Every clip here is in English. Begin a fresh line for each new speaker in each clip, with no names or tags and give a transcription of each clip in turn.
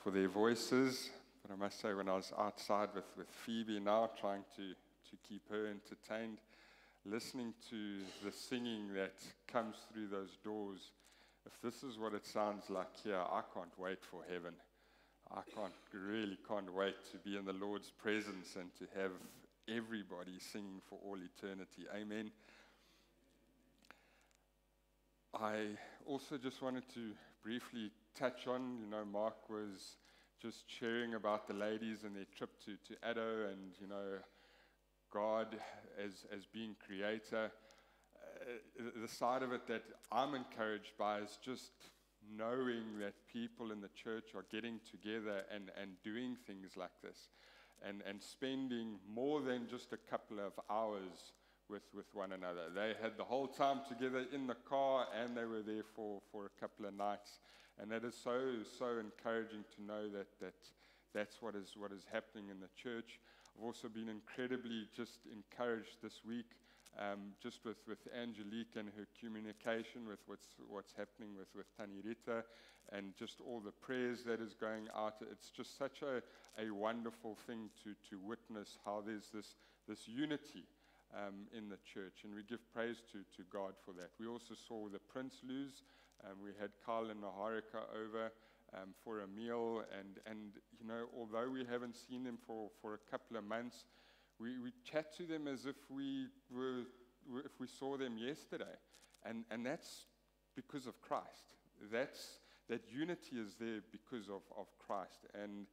for their voices. But I must say, when I was outside with Phoebe now, trying to keep her entertained, listening to the singing that comes through those doors, if this is what it sounds like here, I can't wait for heaven. I really can't wait to be in the Lord's presence and to have everybody singing for all eternity. Amen. I also just wanted to briefly touch on, Mark was just sharing about the ladies and their trip to Addo and, God as being creator. The side of it that I'm encouraged by is just knowing that people in the church are getting together and doing things like this and spending more than just a couple of hours with one another. They had the whole time together in the car, and they were there for a couple of nights. And that is so encouraging to know that's what is happening in the church. I've also been incredibly just encouraged this week, just with Angelique and her communication with what's happening with Tanirita, and just all the prayers that is going out. It's just such a wonderful thing to witness how there's this unity in the church, and we give praise to God for that. We also saw the Prinsloo's. We had Kyle and Naharika over for a meal, and although we haven't seen them for a couple of months, we chat to them as if we saw them yesterday, and that's because of Christ. That unity is there because of Christ, and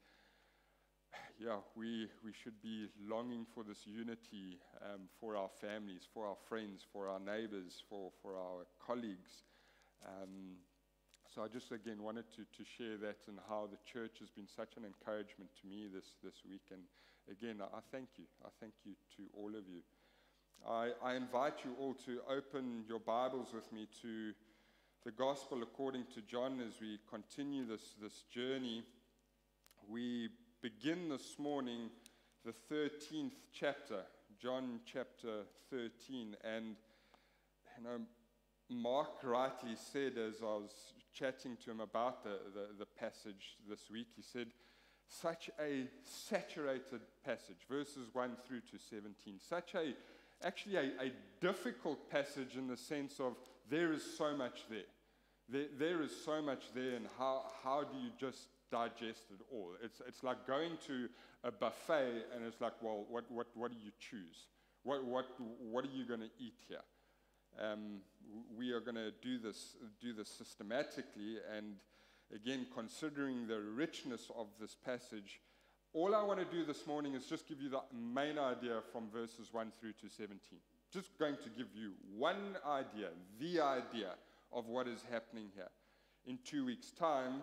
we should be longing for this unity for our families, for our friends, for our neighbors, for our colleagues. So I just again wanted to share that and how the church has been such an encouragement to me this week. And again, I thank you. I thank you to all of you. I invite you all to open your Bibles with me to the Gospel according to John as we continue this journey. We begin this morning the 13th chapter, John chapter 13. And, Mark rightly said, as I was chatting to him about the passage this week, he said, such a saturated passage, verses 1 through to 17. Actually a difficult passage in the sense of there is so much there. There is so much there, and how do you just digest it all? It's like going to a buffet, and it's like, well, what do you choose? What are you going to eat here? We are going to do this systematically, and again, considering the richness of this passage, all I want to do this morning is just give you the main idea from verses 1 through to 17. Just going to give you one idea, the idea of what is happening here. In 2 weeks' time,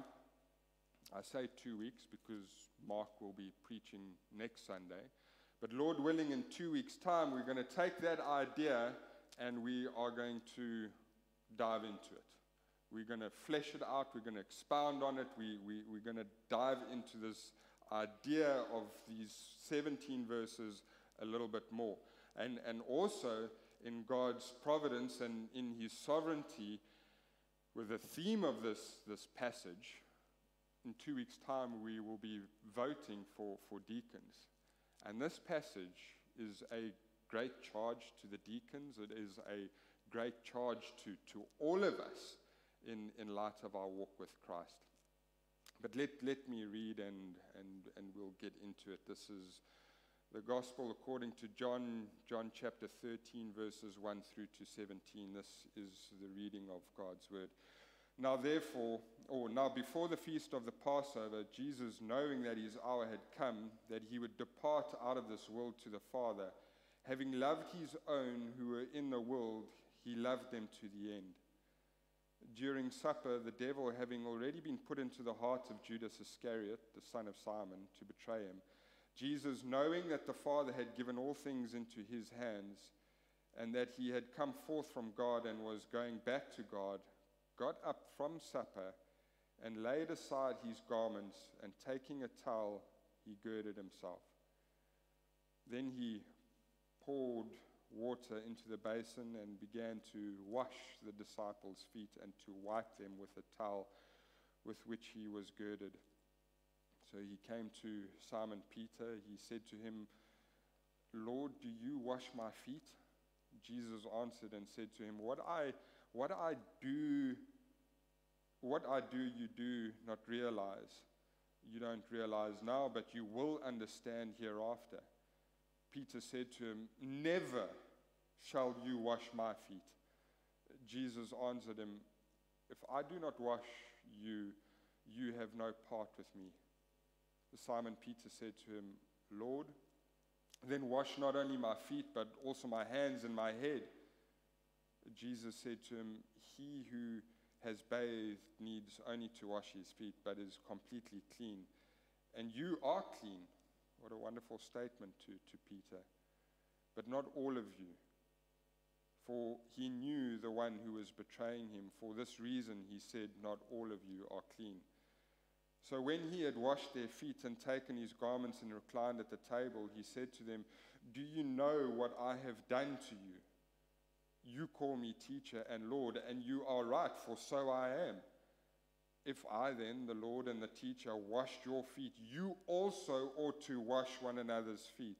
I say 2 weeks because Mark will be preaching next Sunday, but Lord willing, in 2 weeks' time, we're going to take that idea and we are going to dive into it. We're going to flesh it out. We're going to expound on it. We're going to dive into this idea of these 17 verses a little bit more. And also, in God's providence and in His sovereignty, with the theme of this passage, in 2 weeks' time, we will be voting for deacons. And this passage is a great charge to the deacons. It is a great charge to all of us in light of our walk with Christ. But let me read and we'll get into it. This is the Gospel according to John chapter 13, verses 1 through to 17. This is the reading of God's word. Now before the feast of the Passover, Jesus, knowing that his hour had come, that he would depart out of this world to the Father, having loved his own who were in the world, he loved them to the end. During supper, the devil, having already been put into the heart of Judas Iscariot, the son of Simon, to betray him, Jesus, knowing that the Father had given all things into his hands, and that he had come forth from God and was going back to God, got up from supper and laid aside his garments, and taking a towel, he girded himself. Then he poured water into the basin and began to wash the disciples' feet and to wipe them with a towel with which he was girded. So he came to Simon Peter. He said to him, Lord, do you wash my feet? Jesus answered and said to him, What I do you do not realize. You don't realize now, but you will understand hereafter. Peter said to him, Never shall you wash my feet. Jesus answered him, If I do not wash you, you have no part with me. Simon Peter said to him, Lord, then wash not only my feet, but also my hands and my head. Jesus said to him, He who has bathed needs only to wash his feet, but is completely clean. And you are clean. What a wonderful statement to Peter. But not all of you. For he knew the one who was betraying him. For this reason he said, Not all of you are clean. So when he had washed their feet and taken his garments and reclined at the table, he said to them, Do you know what I have done to you? You call me teacher and Lord, and you are right, for so I am. If I then, the Lord and the teacher, washed your feet, you also ought to wash one another's feet.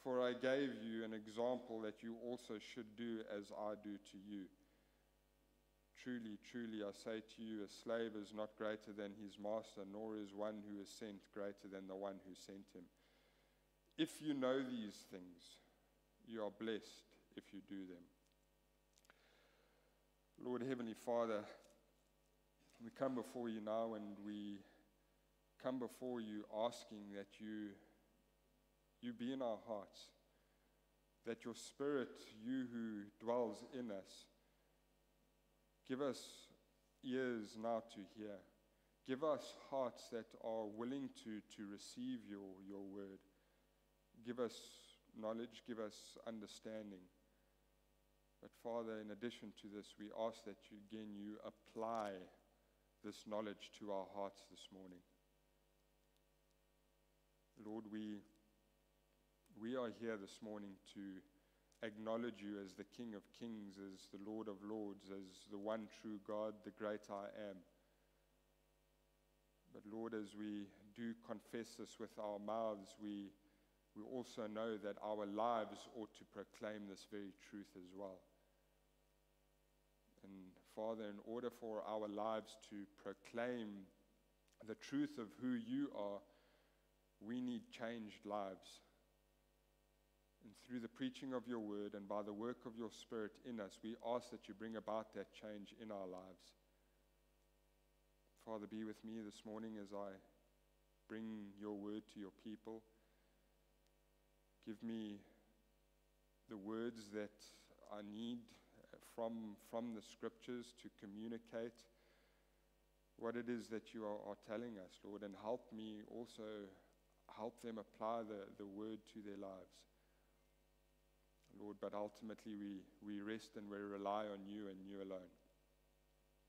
For I gave you an example that you also should do as I do to you. Truly, truly, I say to you, a slave is not greater than his master, nor is one who is sent greater than the one who sent him. If you know these things, you are blessed if you do them. Lord, Heavenly Father, we come before you now, and we come before you asking that you be in our hearts, that your Spirit, you who dwells in us, give us ears now to hear. Give us hearts that are willing to receive your word. Give us knowledge, give us understanding. But Father, in addition to this, we ask that you apply this knowledge to our hearts this morning. Lord, we are here this morning to acknowledge you as the King of Kings, as the Lord of Lords, as the one true God, the great I am. But Lord, as we do confess this with our mouths, we also know that our lives ought to proclaim this very truth as well. And Father, in order for our lives to proclaim the truth of who you are, we need changed lives. And through the preaching of your word and by the work of your Spirit in us, we ask that you bring about that change in our lives. Father, be with me this morning as I bring your word to your people. Give me the words that I need from the scriptures to communicate what it is that you are telling us, Lord, and help them apply the word to their lives. Lord, but ultimately we rest and we rely on you and you alone.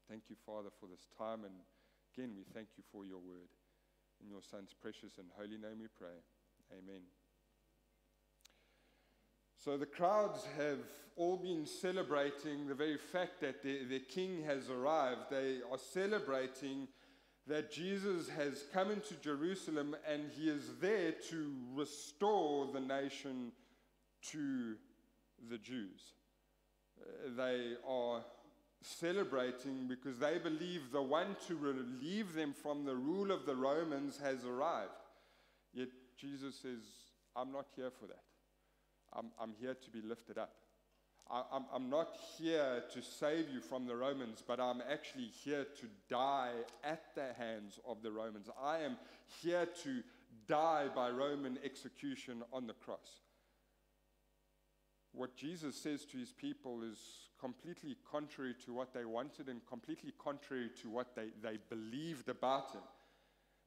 Thank you, Father, for this time, and again we thank you for your word. In your Son's precious and holy name we pray. Amen. So the crowds have all been celebrating the very fact that their king has arrived. They are celebrating that Jesus has come into Jerusalem and he is there to restore the nation to the Jews. They are celebrating because they believe the one to relieve them from the rule of the Romans has arrived. Yet Jesus says, I'm not here for that. I'm here to be lifted up. I'm not here to save you from the Romans, but I'm actually here to die at the hands of the Romans. I am here to die by Roman execution on the cross. What Jesus says to his people is completely contrary to what they wanted and completely contrary to what they believed about him.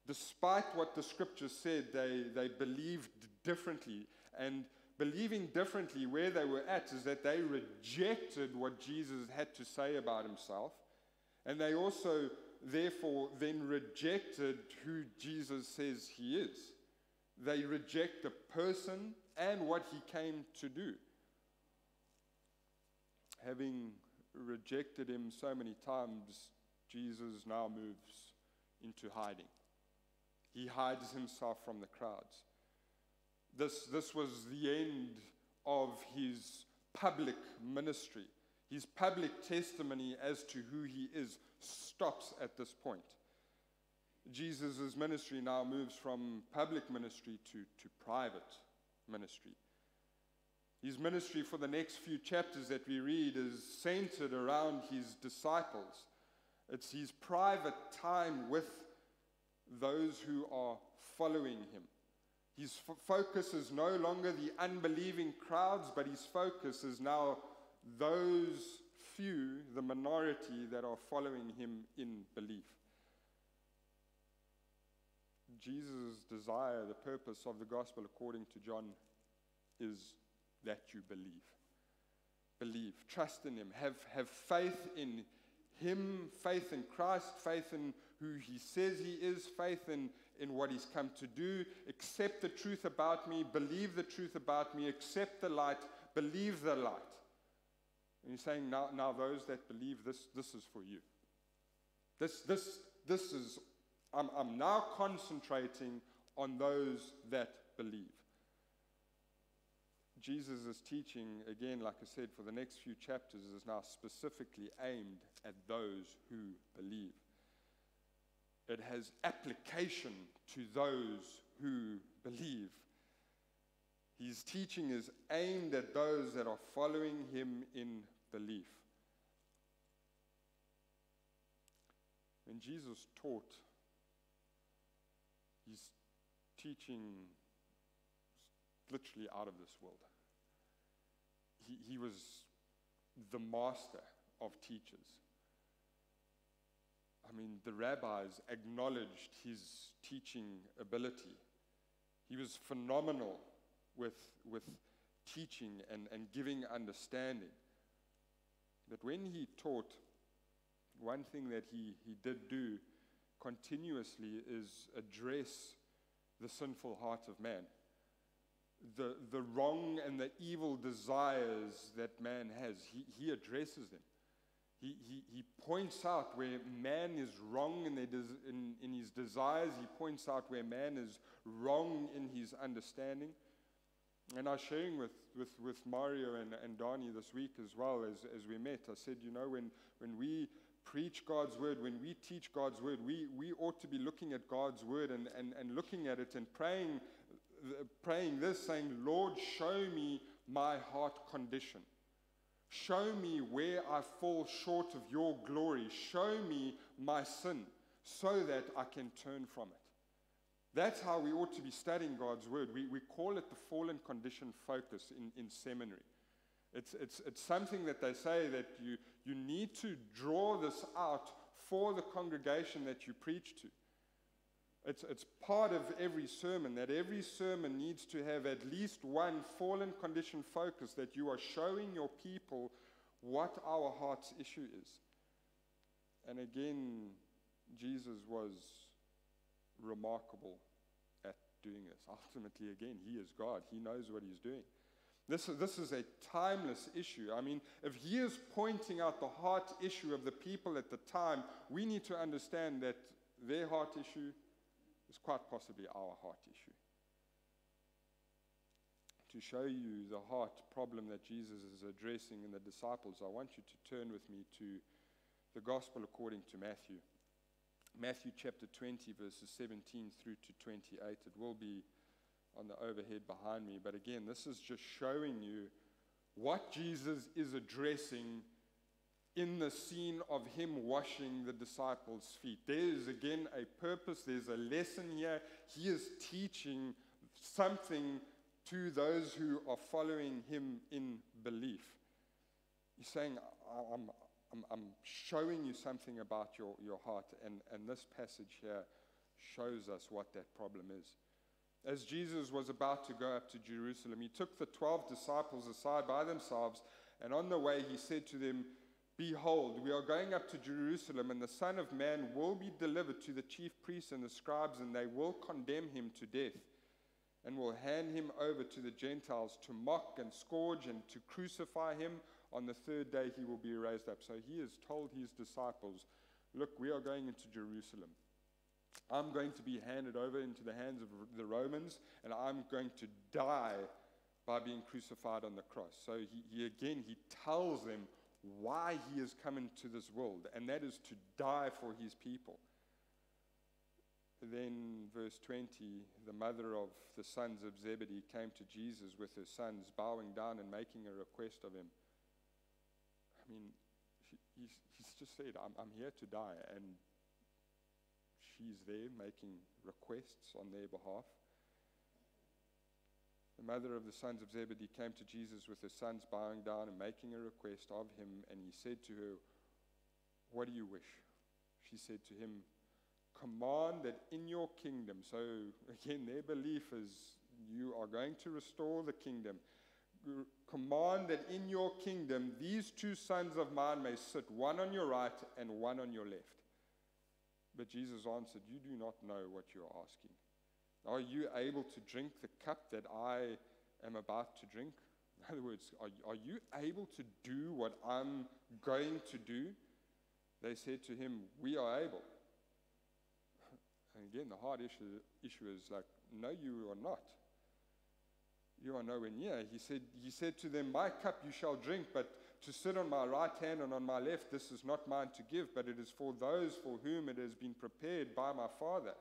Despite what the scriptures said, they believed differently. And believing differently where they were at is that they rejected what Jesus had to say about himself. And they also, therefore, then rejected who Jesus says he is. They reject the person and what he came to do. Having rejected him so many times, Jesus now moves into hiding. He hides himself from the crowds. This was the end of his public ministry. His public testimony as to who he is stops at this point. Jesus' ministry now moves from public ministry to private ministry. His ministry for the next few chapters that we read is centered around his disciples. It's his private time with those who are following him. His focus is no longer the unbelieving crowds, but his focus is now those few, the minority, that are following him in belief. Jesus' desire, the purpose of the gospel according to John, is that you believe. Believe, trust in him, have faith in him, faith in Christ, faith in who he says he is, faith in what he's come to do. Accept the truth about me, believe the truth about me, accept the light, believe the light. And he's saying, now those that believe, this is for you. This is, I'm now concentrating on those that believe. Jesus' teaching, again, like I said, for the next few chapters is now specifically aimed at those who believe. It has application to those who believe. His teaching is aimed at those that are following him in belief. When Jesus taught, his teaching literally out of this world. He was the master of teachers. I mean, the rabbis acknowledged his teaching ability. He was phenomenal with teaching and giving understanding. But when he taught, one thing that he did do continuously is address the sinful heart of man. The wrong and the evil desires that man has, he addresses them. He points out where man is wrong in his desires. He points out where man is wrong in his understanding. And I was sharing with Mario and Donnie this week as well as we met. I said, when we preach God's word, when we teach God's word, we ought to be looking at God's word and looking at it and praying this, saying, Lord, show me my heart condition. Show me where I fall short of your glory. Show me my sin so that I can turn from it. That's how we ought to be studying God's word. We call it the fallen condition focus in seminary. It's something that they say that you need to draw this out for the congregation that you preach to. It's part of every sermon, that every sermon needs to have at least one fallen condition focus, that you are showing your people what our heart's issue is. And again, Jesus was remarkable at doing this. Ultimately, again, he is God. He knows what he's doing. This is a timeless issue. I mean, if he is pointing out the heart issue of the people at the time, we need to understand that their heart issue is quite possibly our heart issue. To show you the heart problem that Jesus is addressing in the disciples, I want you to turn with me to the Gospel according to Matthew. Matthew chapter 20, verses 17 through to 28. It will be on the overhead behind me. But again, this is just showing you what Jesus is addressing in the scene of him washing the disciples' feet. There is again a purpose, there's a lesson here. He is teaching something to those who are following him in belief. He's saying, I'm showing you something about your heart, and this passage here shows us what that problem is. As Jesus was about to go up to Jerusalem, he took the 12 disciples aside by themselves, and on the way he said to them, Behold, we are going up to Jerusalem, and the Son of Man will be delivered to the chief priests and the scribes, and they will condemn him to death, and will hand him over to the Gentiles to mock and scourge and to crucify him. On the third day he will be raised up. So he has told his disciples, look, we are going into Jerusalem. I'm going to be handed over into the hands of the Romans, and I'm going to die by being crucified on the cross. So he tells them why he has come into this world, and that is to die for his people. Then, verse 20, the mother of the sons of Zebedee came to Jesus with her sons, bowing down and making a request of him. I mean, he's just said, I'm here to die, and she's there making requests on their behalf. The mother of the sons of Zebedee came to Jesus with her sons, bowing down and making a request of him, and he said to her, "What do you wish?" She said to him, "Command that in your kingdom," so again, their belief is you are going to restore the kingdom. "Command that in your kingdom these two sons of mine may sit, one on your right and one on your left." But Jesus answered, "You do not know what you are asking. Are you able to drink the cup that I am about to drink?" In other words, are you able to do what I'm going to do? They said to him, "We are able." And again, the hard issue is like, no, you are not. You are nowhere near. He said to them, "My cup you shall drink, but to sit on my right hand and on my left, this is not mine to give, but it is for those for whom it has been prepared by my Father."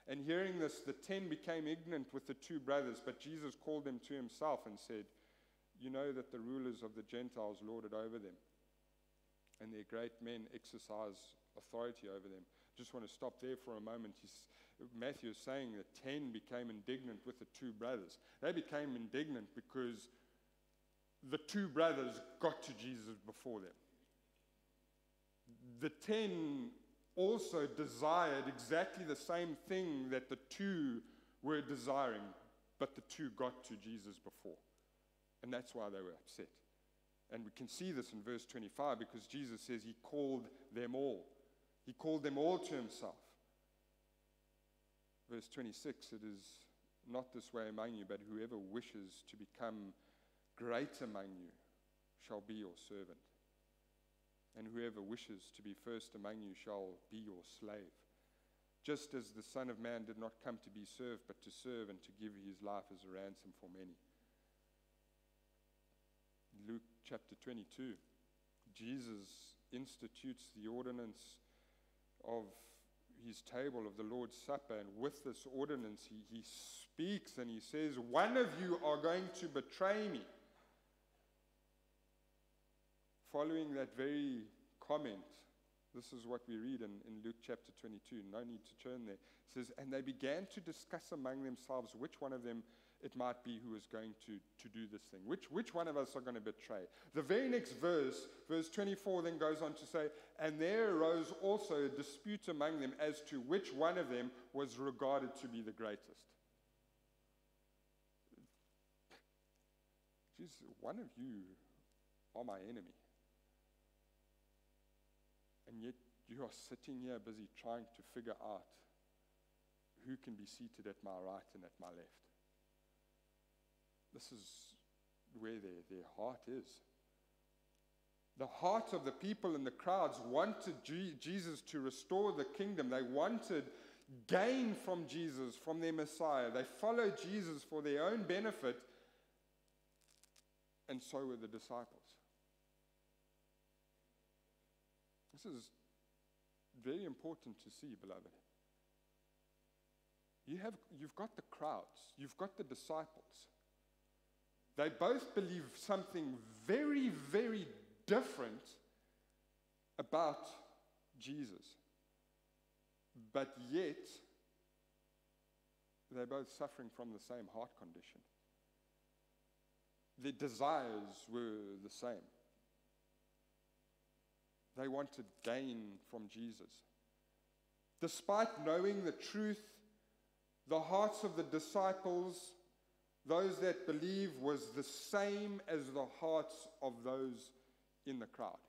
And hearing this, the 10 became indignant with the two brothers, but Jesus called them to himself and said, "You know that the rulers of the Gentiles lord it over them, and their great men exercise authority over them." Just want to stop there for a moment. Matthew is saying that 10 became indignant with the two brothers. They became indignant because the two brothers got to Jesus before them. The 10 also desired exactly the same thing that the two were desiring, but the two got to Jesus before. And that's why they were upset. And we can see this in verse 25 because Jesus says he called them all. He called them all to himself. Verse 26, "It is not this way among you, but whoever wishes to become great among you shall be your servant. And whoever wishes to be first among you shall be your slave. Just as the Son of Man did not come to be served, but to serve and to give his life as a ransom for many." Luke chapter 22, Jesus institutes the ordinance of his table of the Lord's Supper, and with this ordinance he speaks and he says, "One of you are going to betray me." Following that very comment, this is what we read in Luke chapter 22. No need to turn there. It says, "And they began to discuss among themselves which one of them it might be who was going to do this thing. Which one of us are going to betray?" The very next verse 24, then goes on to say, "And there arose also a dispute among them as to which one of them was regarded to be the greatest." Jesus, one of you are my enemy. And yet you are sitting here busy trying to figure out who can be seated at my right and at my left. This is where their heart is. The heart of the people in the crowds wanted Jesus to restore the kingdom. They wanted gain from Jesus, from their Messiah. They followed Jesus for their own benefit, and so were the disciples. This is very important to see, beloved. You've got the crowds, you've got the disciples. They both believe something very, very different about Jesus. But yet, they're both suffering from the same heart condition. Their desires were the same. They wanted gain from Jesus. Despite knowing the truth, the hearts of the disciples, those that believe, was the same as the hearts of those in the crowd.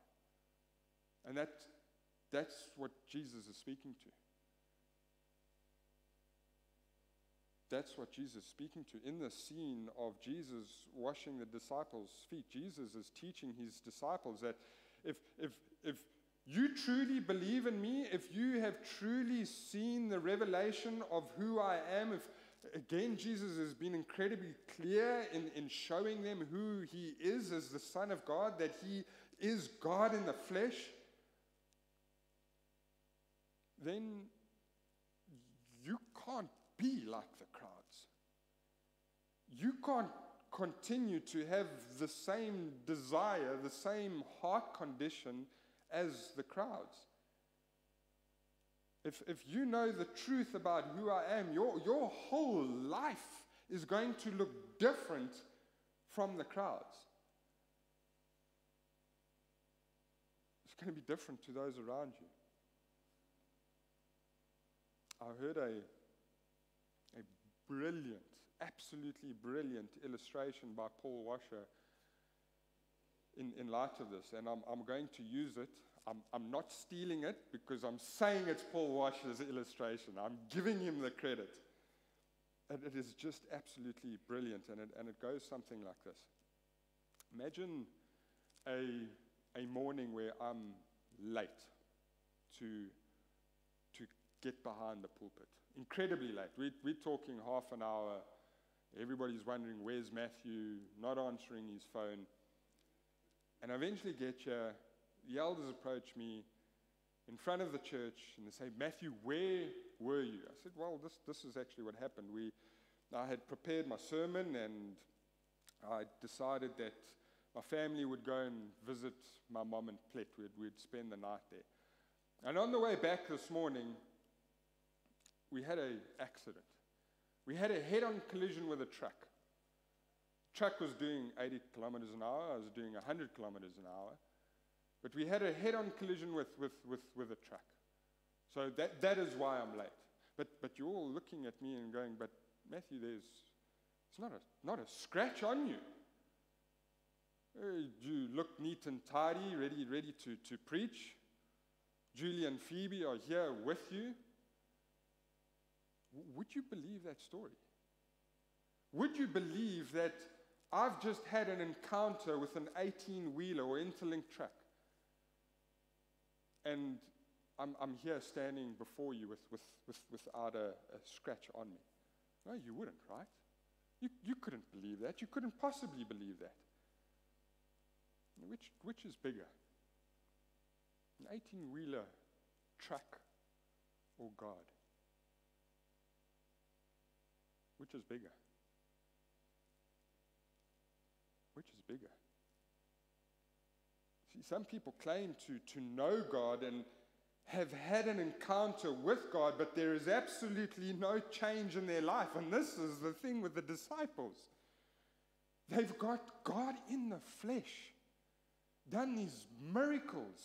And that's what Jesus is speaking to. That's what Jesus is speaking to. In the scene of Jesus washing the disciples' feet, Jesus is teaching his disciples that if you truly believe in me, if you have truly seen the revelation of who I am, if, again, Jesus has been incredibly clear in showing them who he is as the Son of God, that he is God in the flesh, then you can't be like the crowds. You can't continue to have the same desire, the same heart condition as the crowds. If you know the truth about who I am, your whole life is going to look different from the crowds. It's going to be different to those around you. I heard a brilliant, absolutely brilliant illustration by Paul Washer in light of this, and I'm going to use it. I'm not stealing it because I'm saying it's Paul Washer's illustration. I'm giving him the credit. And it is just absolutely brilliant, and it goes something like this. Imagine a morning where I'm late to get behind the pulpit. Incredibly late. We're talking half an hour. Everybody's wondering, where's Matthew? Not answering his phone. And I eventually get here. The elders approach me in front of the church and they say, Matthew, where were you? I said, well, this is actually what happened. I had prepared my sermon and I decided that my family would go and visit my mom in Plet. We'd spend the night there. And on the way back this morning, we had an accident. We had a head-on collision with a truck. The truck was doing 80 kilometers an hour. I was doing 100 kilometers an hour. But we had a head-on collision with a truck. So that is why I'm late. But you're all looking at me and going, but Matthew, it's not a scratch on you. You look neat and tidy, ready to preach. Julie and Phoebe are here with you. Would you believe that story? Would you believe that I've just had an encounter with an 18-wheeler or Interlink truck? And I'm here standing before you without a scratch on me. No, you wouldn't, right? You couldn't believe that. You couldn't possibly believe that. Which is bigger? An 18-wheeler truck or God? Which is bigger? Which is bigger? See, some people claim to know God and have had an encounter with God, but there is absolutely no change in their life. And this is the thing with the disciples. They've got God in the flesh, done these miracles.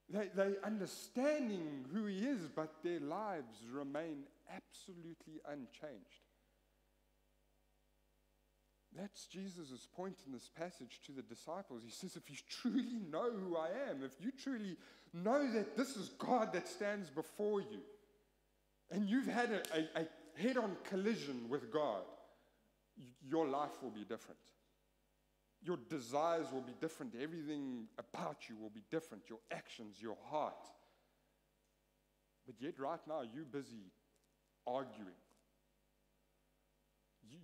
They understanding who he is, but their lives remain absolutely unchanged. That's Jesus' point in this passage to the disciples. He says, if you truly know who I am, if you truly know that this is God that stands before you, and you've had a head-on collision with God, your life will be different. Your desires will be different. Everything about you will be different. Your actions, your heart. But yet right now, you're busy arguing.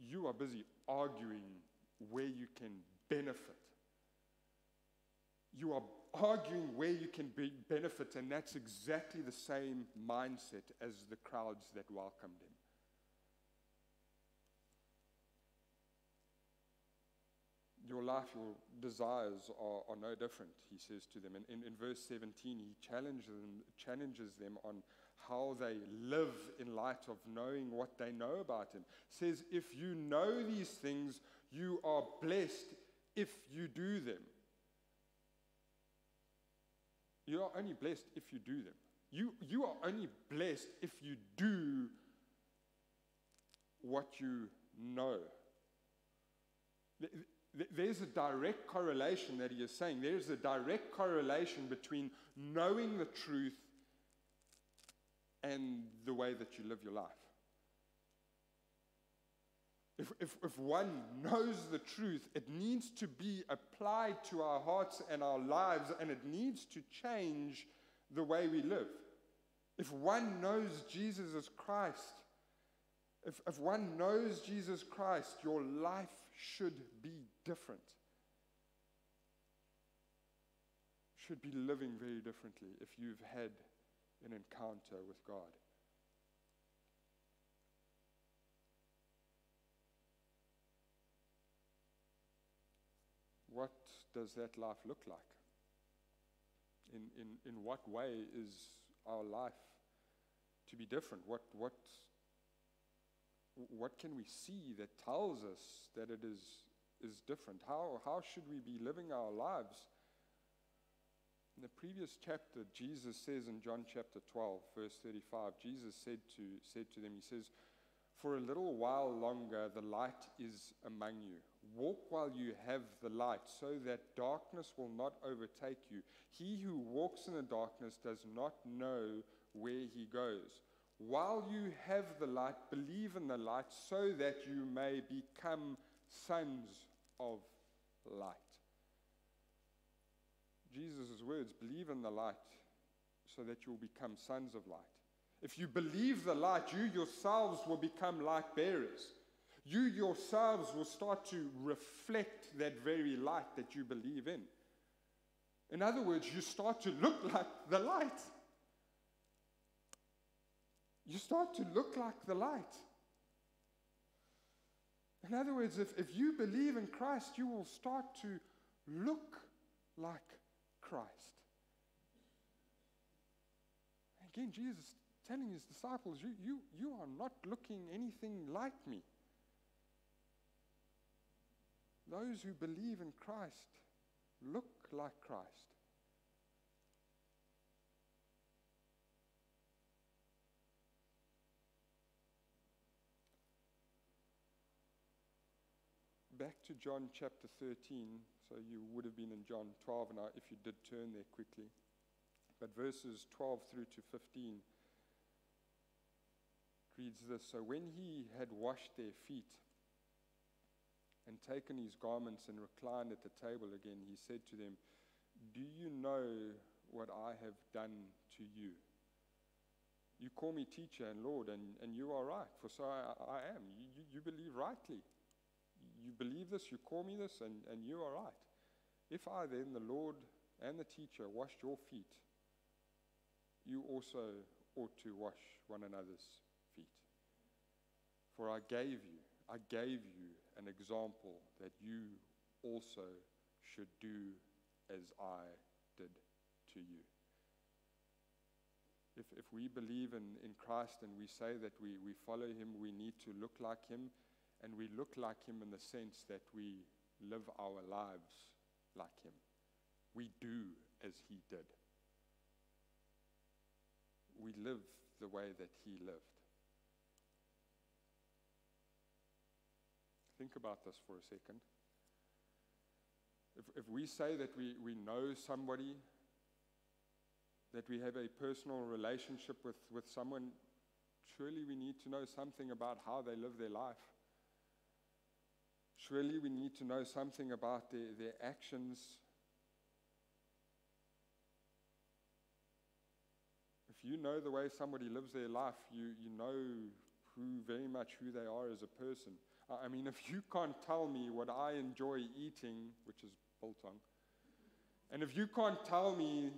You are busy arguing where you can benefit. You are arguing where you can benefit, and that's exactly the same mindset as the crowds that welcomed him. Your life, your desires are no different, he says to them. And in verse 17, he challenges them on how they live in light of knowing what they know about him. Says, if you know these things, you are blessed if you do them. You are only blessed if you do them. You are only blessed if you do what you know. There's a direct correlation that he is saying. There's a direct correlation between knowing the truth and the way that you live your life. If one knows the truth, it needs to be applied to our hearts and our lives, and it needs to change the way we live. If one knows Jesus as Christ, if one knows Jesus Christ, your life should be different. Should be living very differently if you've had an encounter with God. What does that life look like? In what way is our life to be different? What can we see that tells us that it is different? How should we be living our lives? In the previous chapter, Jesus says in John chapter 12, verse 35, Jesus said to them, he says, "For a little while longer the light is among you. Walk while you have the light, so that darkness will not overtake you. He who walks in the darkness does not know where he goes. While you have the light, believe in the light, so that you may become sons of light." Jesus' words, believe in the light, so that you will become sons of light. If you believe the light, you yourselves will become light bearers. You yourselves will start to reflect that very light that you believe in. In other words, you start to look like the light. You start to look like the light. In other words, if you believe in Christ, you will start to look like Christ. Again, Jesus is telling his disciples, you are not looking anything like me. Those who believe in Christ look like Christ. Back to John chapter 13, so you would have been in John 12 now if you did turn there quickly. But verses 12 through to 15 reads this: "So when he had washed their feet and taken his garments and reclined at the table again, he said to them, 'Do you know what I have done to you? You call me teacher and Lord, and you are right, for so I am. You believe rightly. You believe this, you call me this, and you are right. If I then, the Lord and the teacher, washed your feet, you also ought to wash one another's feet. For I gave you an example that you also should do as I did to you.'" If we believe in Christ and we say that we follow him, we need to look like him, and we look like him in the sense that we live our lives like him. We do as he did. We live the way that he lived. Think about this for a second. If we say that we know somebody, that we have a personal relationship with someone, surely we need to know something about how they live their life. Surely we need to know something about their actions. If you know the way somebody lives their life, you know very much who they are as a person. I mean, if you can't tell me what I enjoy eating, which is biltong, and if you can't tell me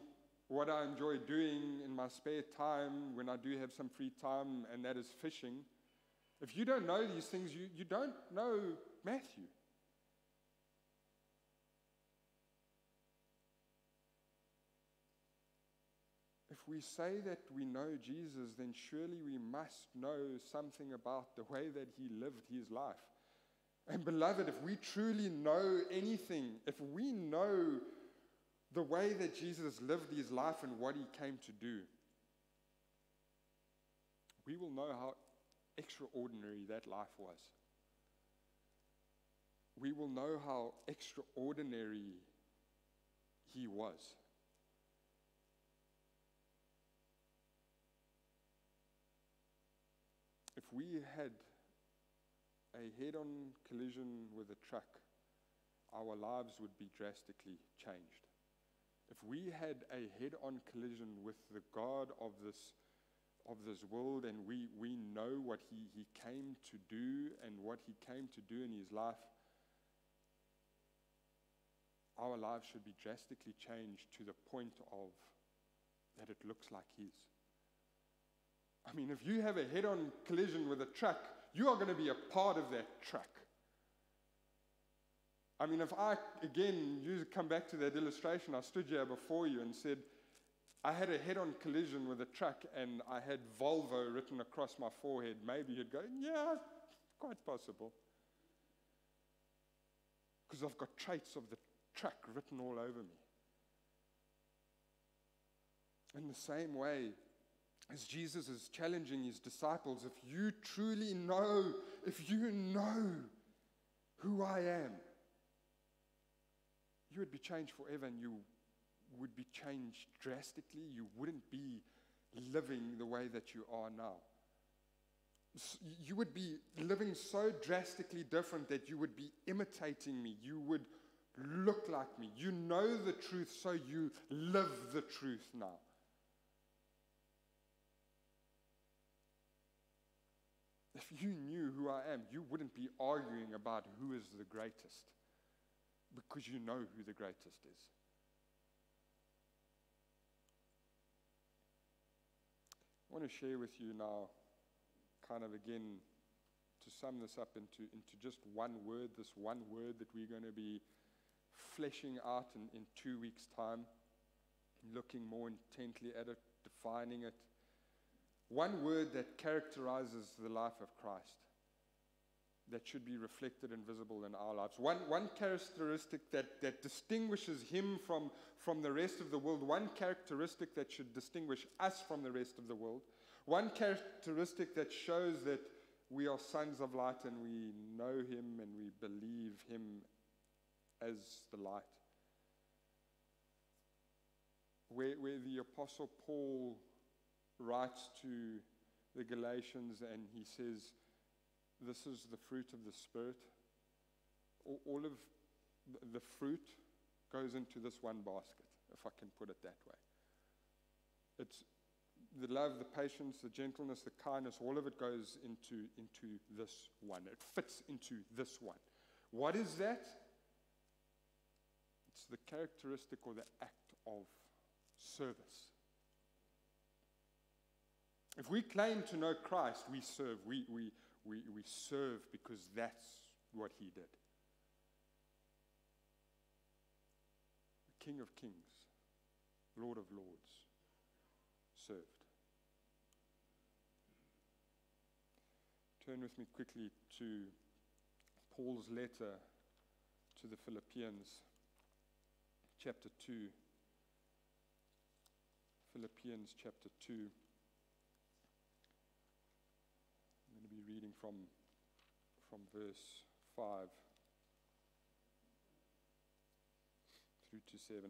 what I enjoy doing in my spare time when I do have some free time, and that is fishing, if you don't know these things, you don't know Matthew. If we say that we know Jesus, then surely we must know something about the way that he lived his life. And beloved, if we truly know anything, if we know the way that Jesus lived his life and what he came to do, we will know how extraordinary that life was. We will know how extraordinary he was. If we had a head-on collision with a truck, our lives would be drastically changed. If we had a head-on collision with the God of this world, and we know what he came to do and what he came to do in his life, our lives should be drastically changed to the point of that it looks like his. I mean, if you have a head-on collision with a truck, you are going to be a part of that truck. I mean, if I, again, you come back to that illustration, I stood here before you and said, I had a head-on collision with a truck and I had Volvo written across my forehead, maybe you'd go, yeah, quite possible. Because I've got traits of the truck written all over me. In the same way, as Jesus is challenging his disciples, if you truly know, if you know who I am, you would be changed forever, and you would be changed drastically. You wouldn't be living the way that you are now. You would be living so drastically different that you would be imitating me. You would look like me. You know the truth, so you live the truth now. If you knew who I am, you wouldn't be arguing about who is the greatest, because you know who the greatest is. I want to share with you now, kind of again, to sum this up into just one word, this one word that we're going to be fleshing out in 2 weeks' time, looking more intently at it, defining it. One word that characterizes the life of Christ, that should be reflected and visible in our lives. One characteristic that distinguishes him from the rest of the world. One characteristic that should distinguish us from the rest of the world. One characteristic that shows that we are sons of light and we know him and we believe him as the light. Where the Apostle Paul writes to the Galatians and he says, this is the fruit of the Spirit. All of the fruit goes into this one basket, if I can put it that way. It's the love, the patience, the gentleness, the kindness, all of it goes into this one. It fits into this one. What is that? It's the characteristic or the act of service. If we claim to know Christ, we serve. We serve because that's what he did. The King of Kings, Lord of Lords, served. Turn with me quickly to Paul's letter to the Philippians, chapter 2. Philippians chapter 2. I'm going to be reading from verse 5 through to 7.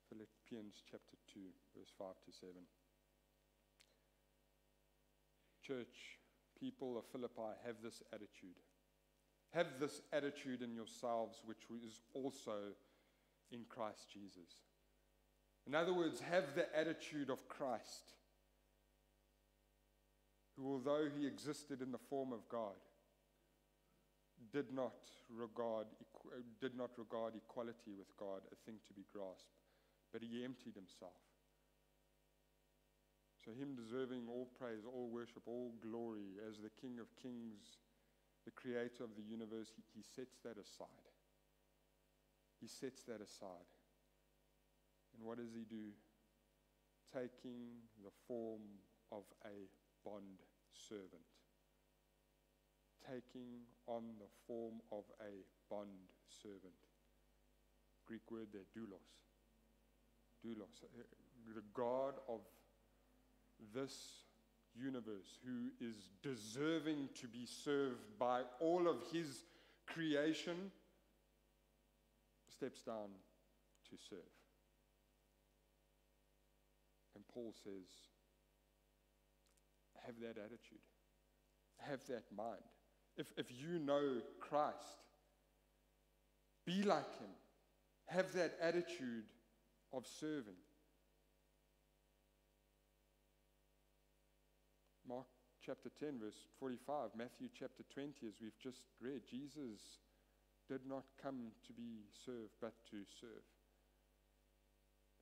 Philippians chapter 2, verse 5 to 7. Church, people of Philippi, have this attitude. Have this attitude in yourselves, which is also in Christ Jesus. In other words, have the attitude of Christ, who, although he existed in the form of God, did not regard equality with God a thing to be grasped, but he emptied himself. So him deserving all praise, all worship, all glory as the King of Kings, the creator of the universe, he sets that aside. He sets that aside. And what does he do? Taking the form of a bond servant. Taking on the form of a bond servant. Greek word there, doulos. Doulos. The God of this universe, who is deserving to be served by all of his creation, steps down to serve. And Paul says, have that attitude. Have that mind. If you know Christ, be like him. Have that attitude of serving. Mark chapter 10, verse 45, Matthew chapter 20, as we've just read, Jesus did not come to be served, but to serve.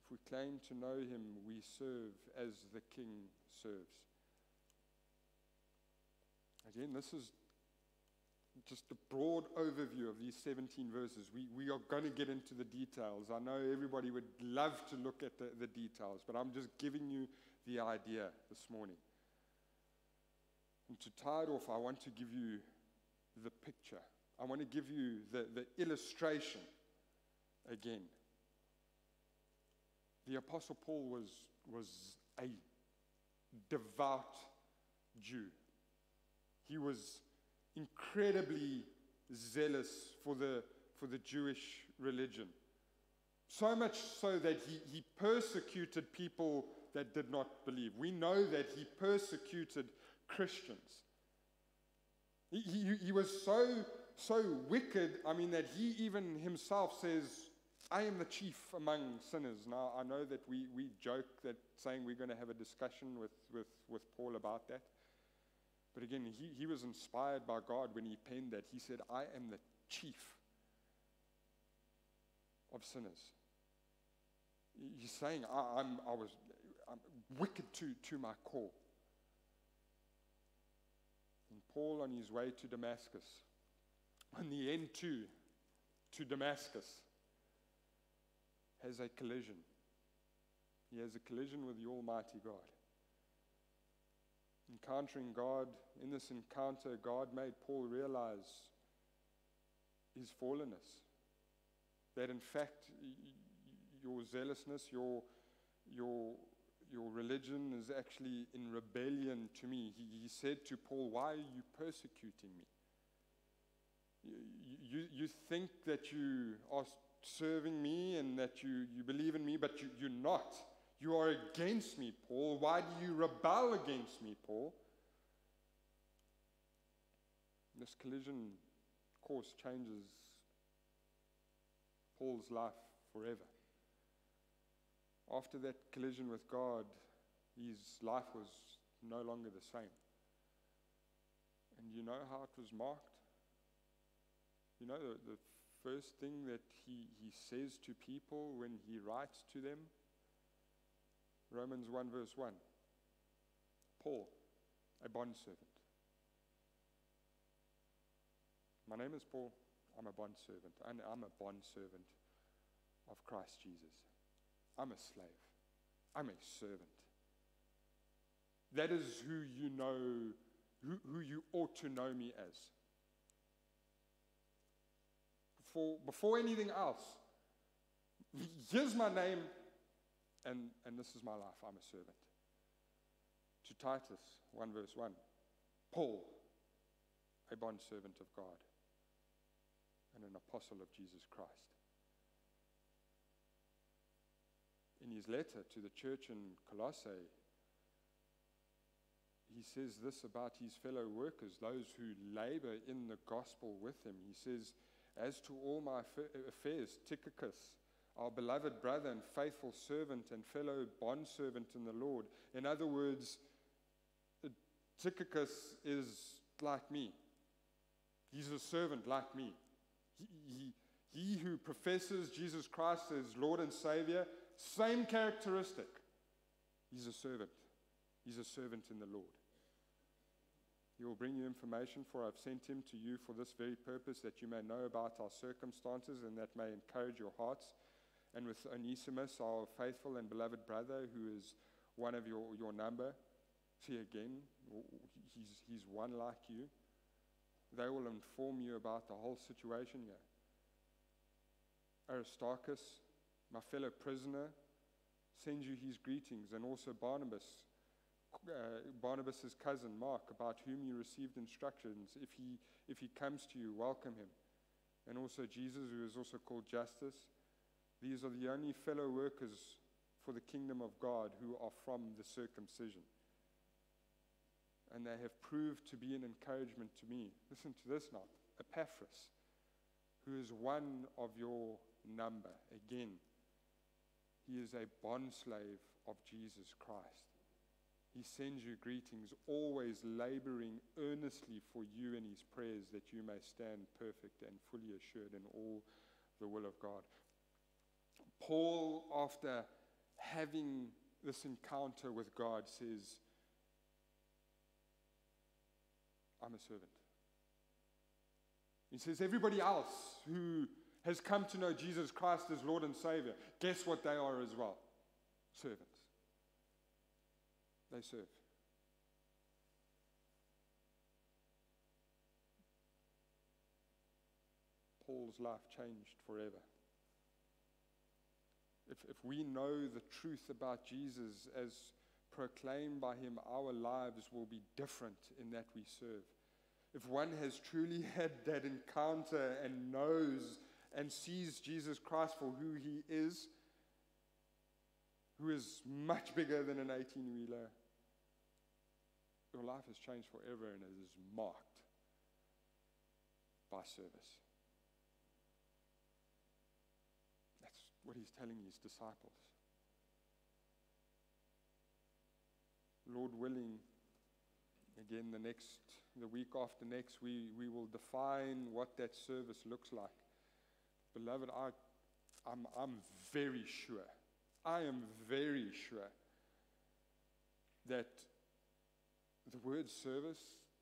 If we claim to know him, we serve as the King serves. Again, this is just a broad overview of these 17 verses. We are going to get into the details. I know everybody would love to look at the details, but I'm just giving you the idea this morning. And to tie it off, I want to give you the picture. I want to give you the illustration again. The Apostle Paul was a devout Jew. He was incredibly zealous for the Jewish religion. So much so that he persecuted people that did not believe. We know that he persecuted Christians. He was so wicked, that he even himself says, I am the chief among sinners. Now, I know that we joke that saying we're going to have a discussion with Paul about that. But again, he was inspired by God when he penned that. He said, I am the chief of sinners. He's saying, I'm wicked to my core. And Paul, on his way to Damascus, on the end to Damascus, has a collision. He has a collision with the Almighty God. Encountering God, in this encounter, God made Paul realize his fallenness. That in fact, your zealousness, your religion is actually in rebellion to me. He said to Paul, why are you persecuting me? You think that you are serving me and that you believe in me, but you're not. You are against me, Paul. Why do you rebel against me, Paul? This collision, of course, changes Paul's life forever. After that collision with God, his life was no longer the same. And you know how it was marked? You know the first thing that he says to people when he writes to them? Romans 1 verse 1. Paul, a bondservant. My name is Paul. I'm a bondservant. And I'm a bondservant of Christ Jesus. I'm a slave. I'm a servant. That is who you know, who you ought to know me as. Before anything else, here's my name, and this is my life. I'm a servant. To Titus 1 verse 1, Paul, a bondservant of God and an apostle of Jesus Christ. In his letter to the church in Colossae, he says this about his fellow workers, those who labor in the gospel with him. He says, as to all my affairs, Tychicus, our beloved brother and faithful servant and fellow bondservant in the Lord. In other words, Tychicus is like me. He's a servant like me. He who professes Jesus Christ as Lord and Savior, same characteristic. He's a servant. He's a servant in the Lord. He will bring you information, for I've sent him to you for this very purpose, that you may know about our circumstances and that may encourage your hearts. And with Onesimus, our faithful and beloved brother, who is one of your number. See again, he's one like you. They will inform you about the whole situation here. Aristarchus, my fellow prisoner, sends you his greetings, and also Barnabas, Barnabas' cousin Mark, about whom you received instructions. If he comes to you, welcome him. And also Jesus, who is also called Justus. These are the only fellow workers for the kingdom of God who are from the circumcision. and they have proved to be an encouragement to me. Listen to this now. Epaphras, who is one of your number. Again, he is a bondslave of Jesus Christ. He sends you greetings, always laboring earnestly for you in his prayers, that you may stand perfect and fully assured in all the will of God. Paul, after having this encounter with God, says, I'm a servant. He says, everybody else who has come to know Jesus Christ as Lord and Savior, guess what they are as well? Servants. They serve. Paul's life changed forever. If we know the truth about Jesus as proclaimed by him, our lives will be different in that we serve. If one has truly had that encounter and knows and sees Jesus Christ for who he is much bigger than an 18-wheeler, your life has changed forever and it is marked by service. That's what he's telling his disciples. Lord willing, again, the week after next, we will define what that service looks like. Beloved, I'm very sure, I am very sure that the word service,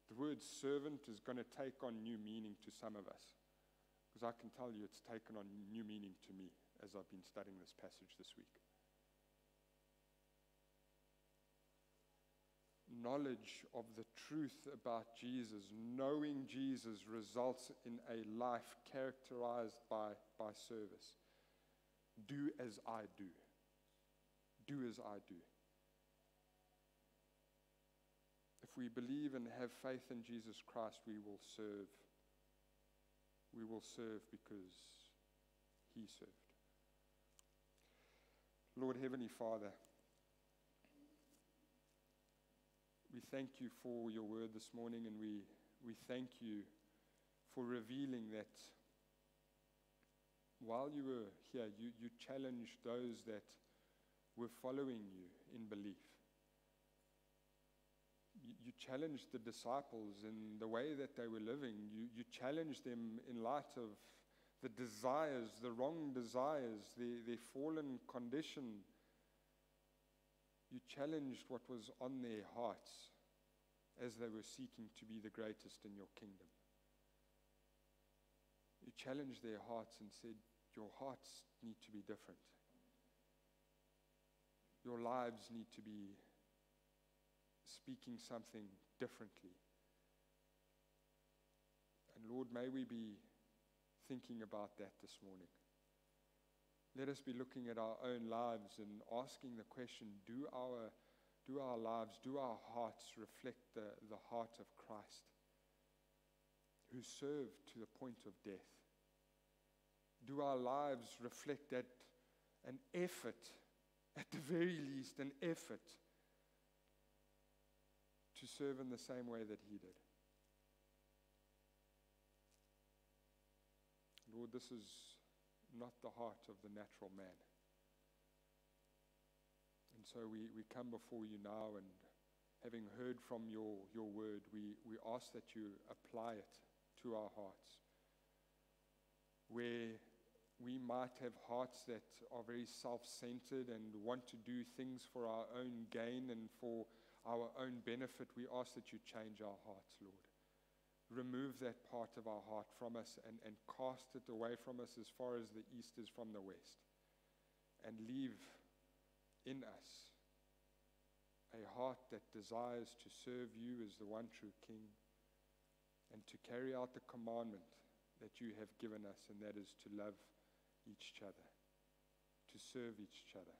the word servant is going to take on new meaning to some of us. Because I can tell you it's taken on new meaning to me as I've been studying this passage this week. Knowledge of the truth about Jesus, knowing Jesus, results in a life characterized by service. Do as I do. Do as I do. If we believe and have faith in Jesus Christ, we will serve. We will serve because he served. Lord Heavenly Father, we thank you for your word this morning, and we thank you for revealing that while you were here, you challenged those that were following you in belief. You challenged the disciples in the way that they were living. You challenged them in light of the desires, the wrong desires, their fallen condition. You challenged what was on their hearts as they were seeking to be the greatest in your kingdom. You challenged their hearts and said, your hearts need to be different. Your lives need to be speaking something differently. And Lord, may we be thinking about that this morning. Let us be looking at our own lives and asking the question, do our lives, do our hearts reflect the heart of Christ, who served to the point of death? Do our lives reflect that an effort, at the very least, an effort to serve in the same way that he did? Lord, this is not the heart of the natural man. And so we come before you now, and having heard from your word, we ask that you apply it to our hearts. Where we might have hearts that are very self-centered and want to do things for our own gain and for our own benefit, we ask that you change our hearts, Lord. Remove that part of our heart from us and cast it away from us as far as the east is from the west. And leave in us a heart that desires to serve you as the one true King and to carry out the commandment that you have given us, and that is to love each other, to serve each other.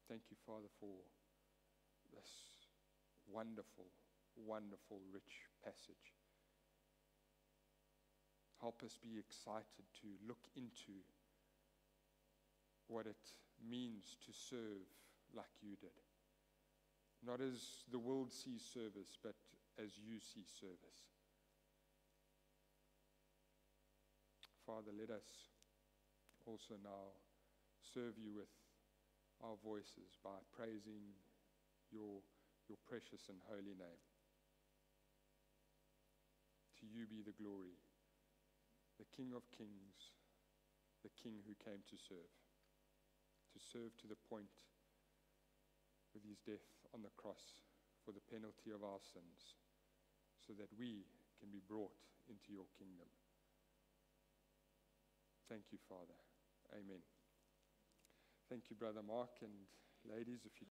Thank you, Father, for this wonderful, wonderful, rich passage. Help us be excited to look into what it means to serve like you did. not as the world sees service, but as you see service. Father, let us also now serve you with our voices by praising your precious and holy name. To you be the glory, the King of kings, the King who came to serve to the point with his death on the cross for the penalty of our sins, so that we can be brought into your kingdom. Thank you, Father. Amen. Thank you, Brother Mark, and ladies, if you